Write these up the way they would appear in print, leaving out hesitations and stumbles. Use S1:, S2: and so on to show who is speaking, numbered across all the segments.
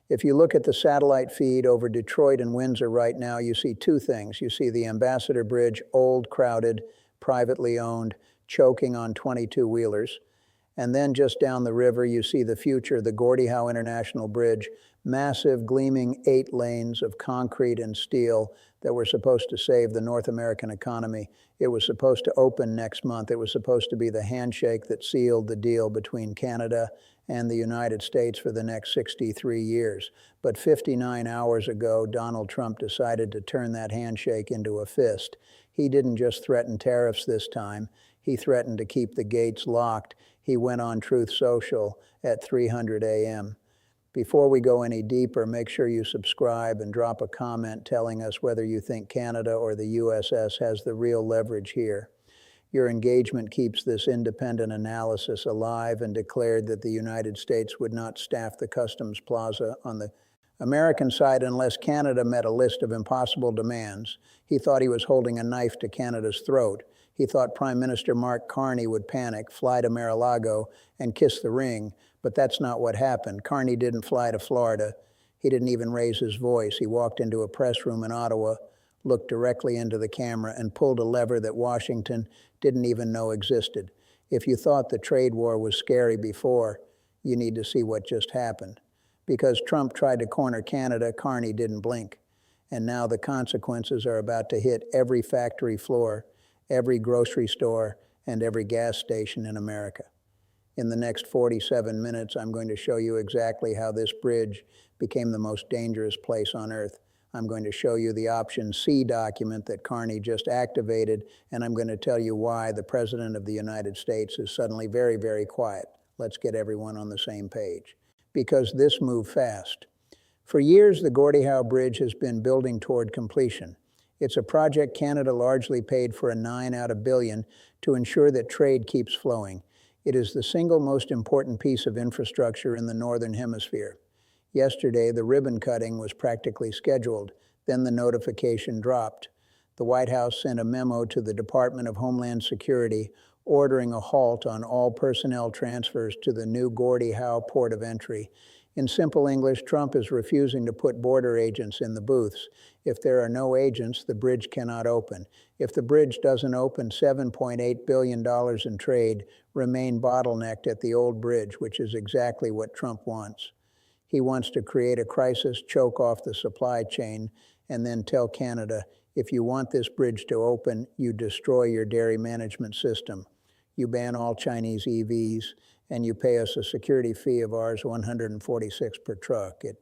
S1: If you look at the satellite feed over Detroit and Windsor right now, you see two things. You see the Ambassador Bridge, old, crowded, privately owned, choking on 22-wheelers. And then just down the river, you see the future, the Gordie Howe International Bridge, massive, gleaming 8 lanes of concrete and steel that were supposed to save the North American economy. It was supposed to open next month. It was supposed to be the handshake that sealed the deal between Canada and the United States for the next 63 years. But 59 hours ago, Donald Trump decided to turn that handshake into a fist. He didn't just threaten tariffs this time. He threatened to keep the gates locked. He went on Truth Social at 3:00 a.m. Before we go any deeper, make sure you subscribe and drop a comment telling us whether you think Canada or the USS has the real leverage here. Your engagement keeps this independent analysis alive and declared that the United States would not staff the customs plaza on the American side unless Canada met a list of impossible demands. He thought he was holding a knife to Canada's throat. He thought Prime Minister Mark Carney would panic, fly to Mar-a-Lago, and kiss the ring, but that's not what happened. Carney didn't fly to Florida. He didn't even raise his voice. He walked into a press room in Ottawa, looked directly into the camera, and pulled a lever that Washington didn't even know existed. If you thought the trade war was scary before, you need to see what just happened. Because Trump tried to corner Canada, Carney didn't blink. And now the consequences are about to hit every factory floor, every grocery store, and every gas station in America. In the next 47 minutes, I'm going to show you exactly how this bridge became the most dangerous place on earth. I'm going to show you the Option C document that Carney just activated, and I'm going to tell you why the President of the United States is suddenly very, very quiet. Let's get everyone on the same page. Because this moved fast. For years, the Gordie Howe Bridge has been building toward completion. It's a project Canada largely paid for a 9 out of billion to ensure that trade keeps flowing. It is the single most important piece of infrastructure in the Northern Hemisphere. Yesterday, the ribbon cutting was practically scheduled. Then the notification dropped. The White House sent a memo to the Department of Homeland Security ordering a halt on all personnel transfers to the new Gordie Howe port of entry. In simple English, Trump is refusing to put border agents in the booths. If there are no agents, the bridge cannot open. If the bridge doesn't open, $7.8 billion in trade remain bottlenecked at the old bridge, which is exactly what Trump wants. He wants to create a crisis, choke off the supply chain, and then tell Canada, if you want this bridge to open, you destroy your dairy management system. You ban all Chinese EVs, and you pay us a security fee of ours, $146 per truck. It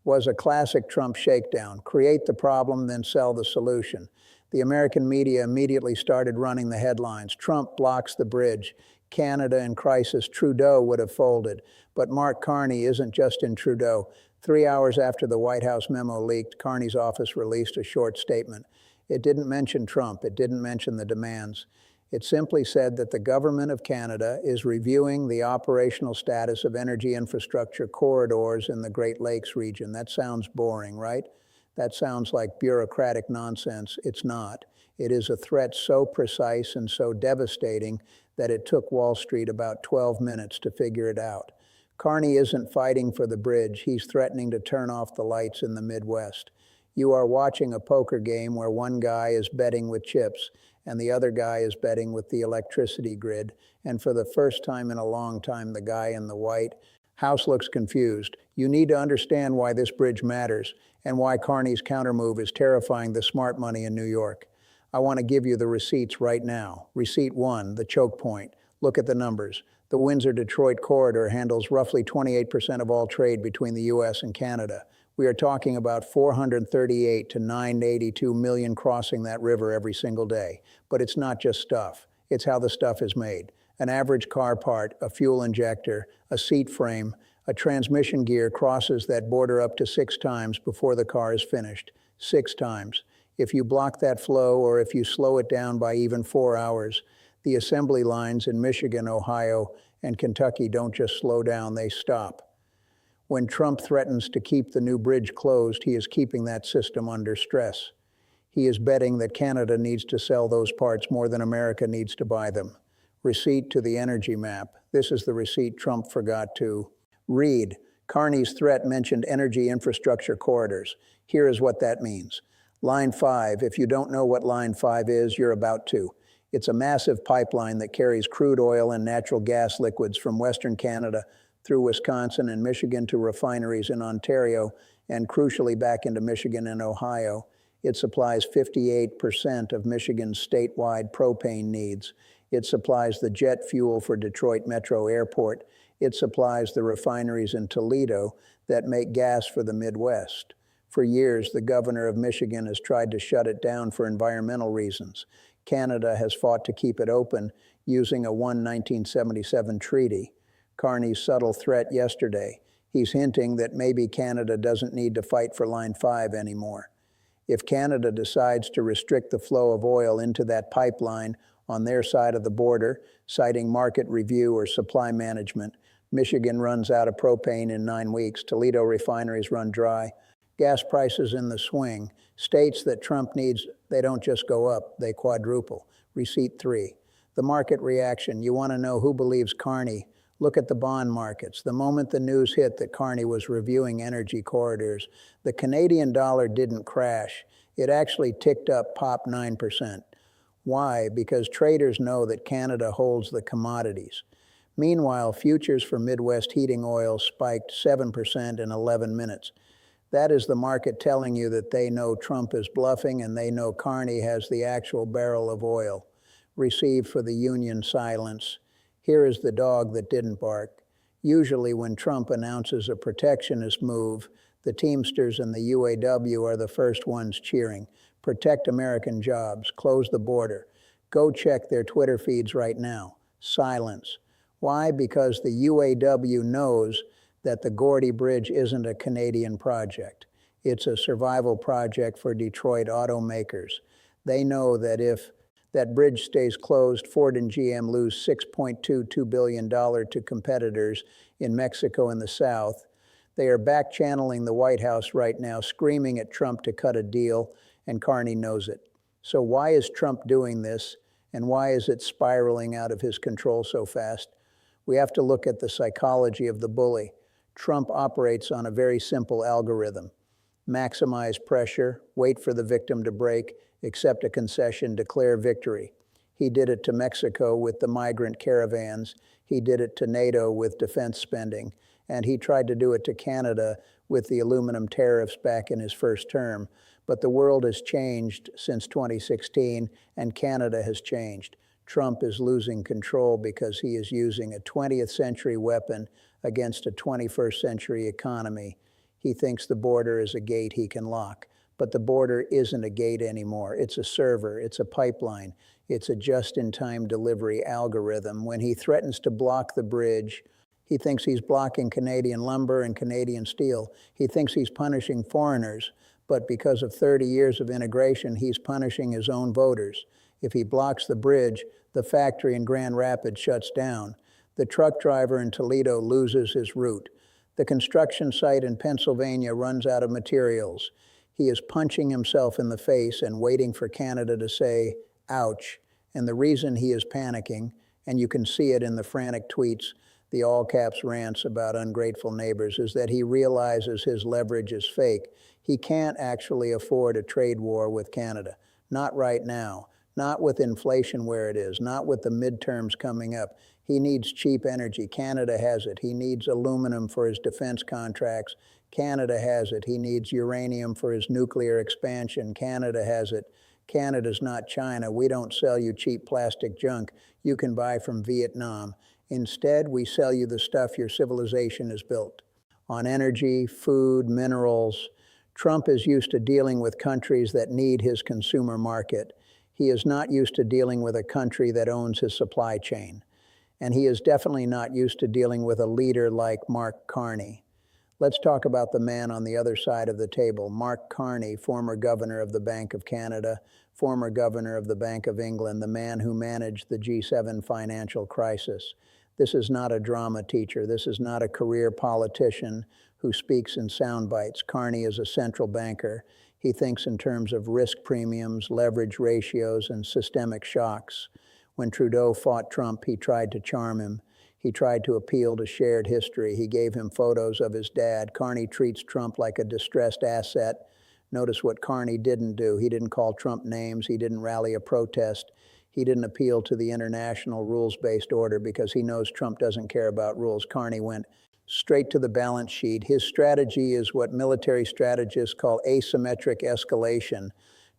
S1: was a classic Trump shakedown. Create the problem, then sell the solution. The American media immediately started running the headlines. Trump blocks the bridge. Canada in crisis. Trudeau would have folded. But Mark Carney isn't just in Trudeau. 3 hours after the White House memo leaked, Carney's office released a short statement. It didn't mention Trump. It didn't mention the demands. It simply said that the government of Canada is reviewing the operational status of energy infrastructure corridors in the Great Lakes region. That sounds boring, right? That sounds like bureaucratic nonsense. It's not. It is a threat so precise and so devastating that it took Wall Street about 12 minutes to figure it out. Carney isn't fighting for the bridge. He's threatening to turn off the lights in the Midwest. You are watching a poker game where one guy is betting with chips and the other guy is betting with the electricity grid. And for the first time in a long time, the guy in the White House looks confused. You need to understand why this bridge matters and why Carney's countermove is terrifying the smart money in New York. I want to give you the receipts right now. Receipt 1, the choke point. Look at the numbers. The Windsor-Detroit corridor handles roughly 28% of all trade between the U.S. and Canada. We are talking about 438 to 982 million crossing that river every single day. But it's not just stuff. It's how the stuff is made. An average car part, a fuel injector, a seat frame, a transmission gear crosses that border up to 6 times before the car is finished. 6 times. If you block that flow or if you slow it down by even 4 hours, the assembly lines in Michigan, Ohio, and Kentucky don't just slow down, they stop. When Trump threatens to keep the new bridge closed, he is keeping that system under stress. He is betting that Canada needs to sell those parts more than America needs to buy them. Receipt to the energy map. This is the receipt Trump forgot to read. Carney's threat mentioned energy infrastructure corridors. Here is what that means. Line 5, if you don't know what Line 5 is, you're about to. It's a massive pipeline that carries crude oil and natural gas liquids from Western Canada through Wisconsin and Michigan to refineries in Ontario and crucially back into Michigan and Ohio. It supplies 58% of Michigan's statewide propane needs. It supplies the jet fuel for Detroit Metro Airport. It supplies the refineries in Toledo that make gas for the Midwest. For years, the governor of Michigan has tried to shut it down for environmental reasons. Canada has fought to keep it open using a 1977 treaty. Carney's subtle threat yesterday. He's hinting that maybe Canada doesn't need to fight for Line 5 anymore. If Canada decides to restrict the flow of oil into that pipeline on their side of the border, citing market review or supply management, Michigan runs out of propane in 9 weeks. Toledo refineries run dry. Gas prices in the swing. States that Trump needs, they don't just go up, they quadruple. Receipt 3. The market reaction. You want to know who believes Carney? Look at the bond markets. The moment the news hit that Carney was reviewing energy corridors, the Canadian dollar didn't crash. It actually ticked up, popped 9%. Why? Because traders know that Canada holds the commodities. Meanwhile, futures for Midwest heating oil spiked 7% in 11 minutes. That is the market telling you that they know Trump is bluffing and they know Carney has the actual barrel of oil. Received for the Union silence. Here is the dog that didn't bark. Usually when Trump announces a protectionist move, the Teamsters and the UAW are the first ones cheering. Protect American jobs. Close the border. Go check their Twitter feeds right now. Silence. Why? Because the UAW knows that the Gordie Bridge isn't a Canadian project. It's a survival project for Detroit automakers. They know that if that bridge stays closed, Ford and GM lose $6.22 billion to competitors in Mexico and the South. They are back channeling the White House right now, screaming at Trump to cut a deal, and Carney knows it. So why is Trump doing this, and why is it spiraling out of his control so fast? We have to look at the psychology of the bully. Trump operates on a very simple algorithm. Maximize pressure, wait for the victim to break, accept a concession, declare victory. He did it to Mexico with the migrant caravans. He did it to NATO with defense spending. And he tried to do it to Canada with the aluminum tariffs back in his first term. But the world has changed since 2016, and Canada has changed. Trump is losing control because he is using a 20th century weapon against a 21st century economy. He thinks the border is a gate he can lock. But the border isn't a gate anymore. It's a server. It's a pipeline. It's a just-in-time delivery algorithm. When he threatens to block the bridge, he thinks he's blocking Canadian lumber and Canadian steel. He thinks he's punishing foreigners. But because of 30 years of integration, he's punishing his own voters. If he blocks the bridge, the factory in Grand Rapids shuts down. The truck driver in Toledo loses his route. The construction site in Pennsylvania runs out of materials. He is punching himself in the face and waiting for Canada to say, ouch. And the reason he is panicking, and you can see it in the frantic tweets, the all-caps rants about ungrateful neighbors, is that he realizes his leverage is fake. He can't actually afford a trade war with Canada. Not right now. Not with inflation where it is. Not with the midterms coming up. He needs cheap energy. Canada has it. He needs aluminum for his defense contracts. Canada has it. He needs uranium for his nuclear expansion. Canada has it. Canada's not China. We don't sell you cheap plastic junk you can buy from Vietnam. Instead, we sell you the stuff your civilization is built on: energy, food, minerals. Trump is used to dealing with countries that need his consumer market. He is not used to dealing with a country that owns his supply chain. And he is definitely not used to dealing with a leader like Mark Carney. Let's talk about the man on the other side of the table. Mark Carney, former governor of the Bank of Canada, former governor of the Bank of England, the man who managed the G7 financial crisis. This is not a drama teacher. This is not a career politician who speaks in sound bites. Carney is a central banker. He thinks in terms of risk premiums, leverage ratios, and systemic shocks. When Trudeau fought Trump, he tried to charm him. He tried to appeal to shared history. He gave him photos of his dad. Carney treats Trump like a distressed asset. Notice what Carney didn't do. He didn't call Trump names. He didn't rally a protest. He didn't appeal to the international rules-based order because he knows Trump doesn't care about rules. Carney went straight to the balance sheet. His strategy is what military strategists call asymmetric escalation.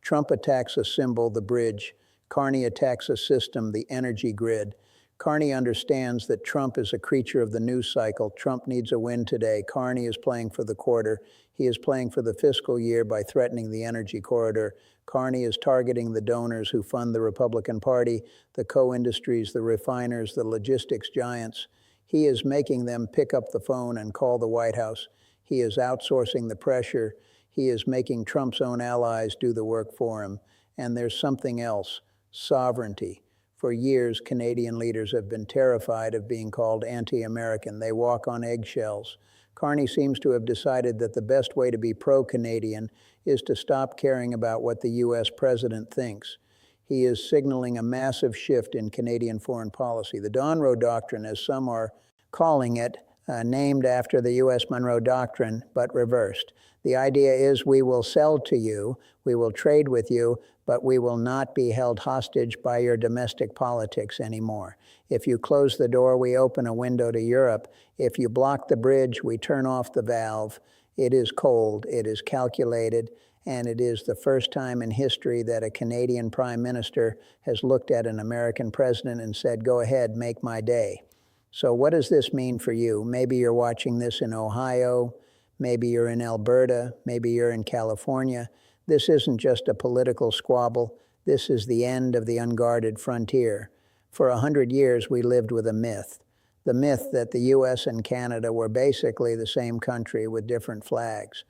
S1: Trump attacks a symbol, the bridge. Carney attacks a system, the energy grid. Carney understands that Trump is a creature of the news cycle. Trump needs a win today. Carney is playing for the quarter. He is playing for the fiscal year by threatening the energy corridor. Carney is targeting the donors who fund the Republican Party, the co-industries, the refiners, the logistics giants. He is making them pick up the phone and call the White House. He is outsourcing the pressure. He is making Trump's own allies do the work for him. And there's something else, sovereignty. For years, Canadian leaders have been terrified of being called anti-American. They walk on eggshells. Carney seems to have decided that the best way to be pro-Canadian is to stop caring about what the U.S. president thinks. He is signaling a massive shift in Canadian foreign policy. The Monroe Doctrine, as some are calling it, named after the U.S. Monroe Doctrine, but reversed. The idea is we will sell to you, we will trade with you, but we will not be held hostage by your domestic politics anymore. If you close the door, we open a window to Europe. If you block the bridge, we turn off the valve. It is cold, it is calculated, and it is the first time in history that a Canadian Prime Minister has looked at an American president and said, go ahead, make my day. So what does this mean for you? Maybe you're watching this in Ohio, maybe you're in Alberta, maybe you're in California. This isn't just a political squabble. This is the end of the unguarded frontier. For 100 years, we lived with a myth. The myth that the U.S. and Canada were basically the same country with different flags.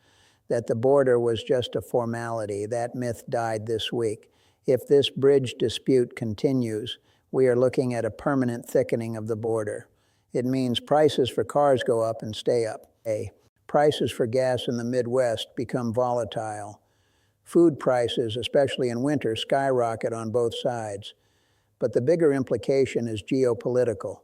S1: That the border was just a formality. That myth died this week. If this bridge dispute continues, we are looking at a permanent thickening of the border. It means prices for cars go up and stay up. Prices for gas in the Midwest become volatile. Food prices, especially in winter, skyrocket on both sides. But the bigger implication is geopolitical.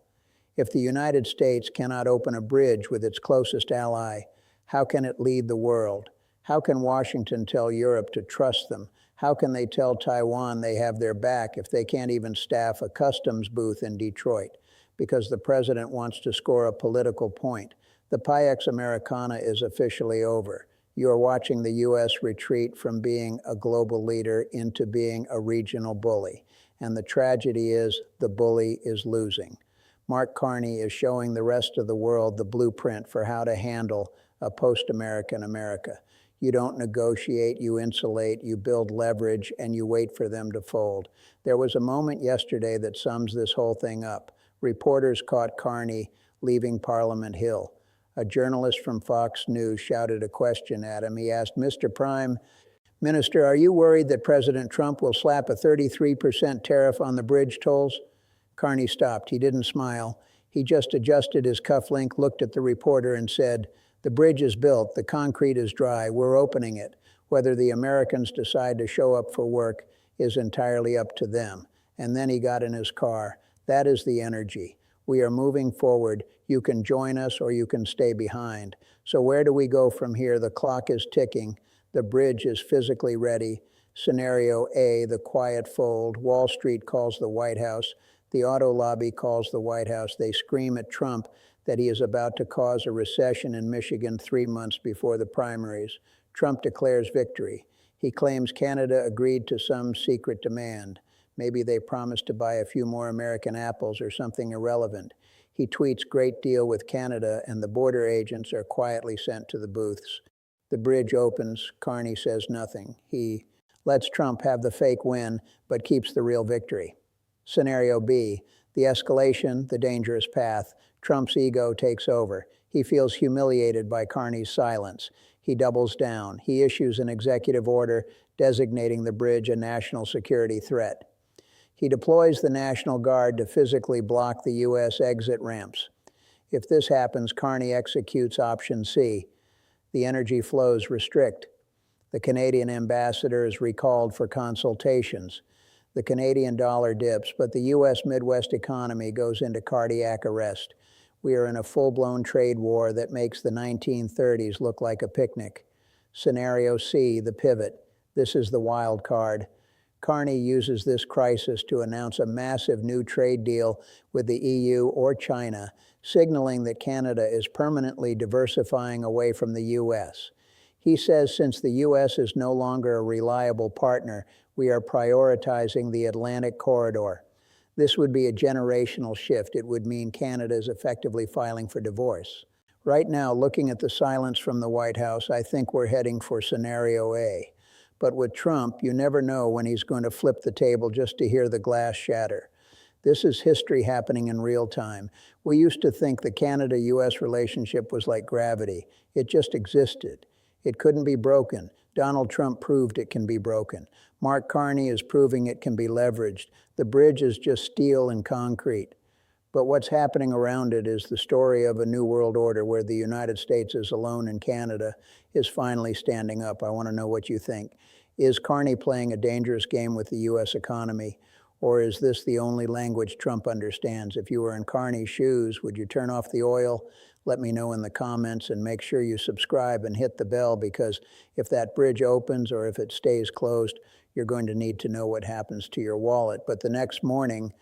S1: If the United States cannot open a bridge with its closest ally, how can it lead the world? How can Washington tell Europe to trust them? How can they tell Taiwan they have their back if they can't even staff a customs booth in Detroit? Because the president wants to score a political point. The Pax Americana is officially over. You are watching the U.S. retreat from being a global leader into being a regional bully. And the tragedy is the bully is losing. Mark Carney is showing the rest of the world the blueprint for how to handle a post-American America. You don't negotiate, you insulate, you build leverage, and you wait for them to fold. There was a moment yesterday that sums this whole thing up. Reporters caught Carney leaving Parliament Hill. A journalist from Fox News shouted a question at him. He asked, Mr. Prime Minister, are you worried that President Trump will slap a 33% tariff on the bridge tolls? Carney stopped. He didn't smile. He just adjusted his cufflink, looked at the reporter, and said, the bridge is built, the concrete is dry, we're opening it. Whether the Americans decide to show up for work is entirely up to them. And then he got in his car. That is the energy. We are moving forward. You can join us or you can stay behind. So where do we go from here? The clock is ticking. The bridge is physically ready. Scenario A, the quiet fold. Wall Street calls the White House. The auto lobby calls the White House. They scream at Trump that he is about to cause a recession in Michigan 3 months before the primaries. Trump declares victory. He claims Canada agreed to some secret demand. Maybe they promised to buy a few more American apples or something irrelevant. He tweets, great deal with Canada, and the border agents are quietly sent to the booths. The bridge opens. Carney says nothing. He lets Trump have the fake win, but keeps the real victory. Scenario B, the escalation, the dangerous path. Trump's ego takes over. He feels humiliated by Carney's silence. He doubles down. He issues an executive order designating the bridge a national security threat. He deploys the National Guard to physically block the U.S. exit ramps. If this happens, Carney executes option C. The energy flows restrict. The Canadian ambassador is recalled for consultations. The Canadian dollar dips, but the U.S. Midwest economy goes into cardiac arrest. We are in a full-blown trade war that makes the 1930s look like a picnic. Scenario C, the pivot. This is the wild card. Carney uses this crisis to announce a massive new trade deal with the EU or China, signaling that Canada is permanently diversifying away from the U.S. He says since the U.S. is no longer a reliable partner, we are prioritizing the Atlantic corridor. This would be a generational shift. It would mean Canada is effectively filing for divorce. Right now, looking at the silence from the White House, I think we're heading for scenario A. But with Trump, you never know when he's going to flip the table just to hear the glass shatter. This is history happening in real time. We used to think the Canada-US relationship was like gravity. It just existed. It couldn't be broken. Donald Trump proved it can be broken. Mark Carney is proving it can be leveraged. The bridge is just steel and concrete. But what's happening around it is the story of a new world order where the United States is alone and Canada is finally standing up. I want to know what you think. Is Carney playing a dangerous game with the U.S. economy, or is this the only language Trump understands? If you were in Carney's shoes, would you turn off the oil? Let me know in the comments, and make sure you subscribe and hit the bell, because if that bridge opens or if it stays closed, you're going to need to know what happens to your wallet. But the next morning,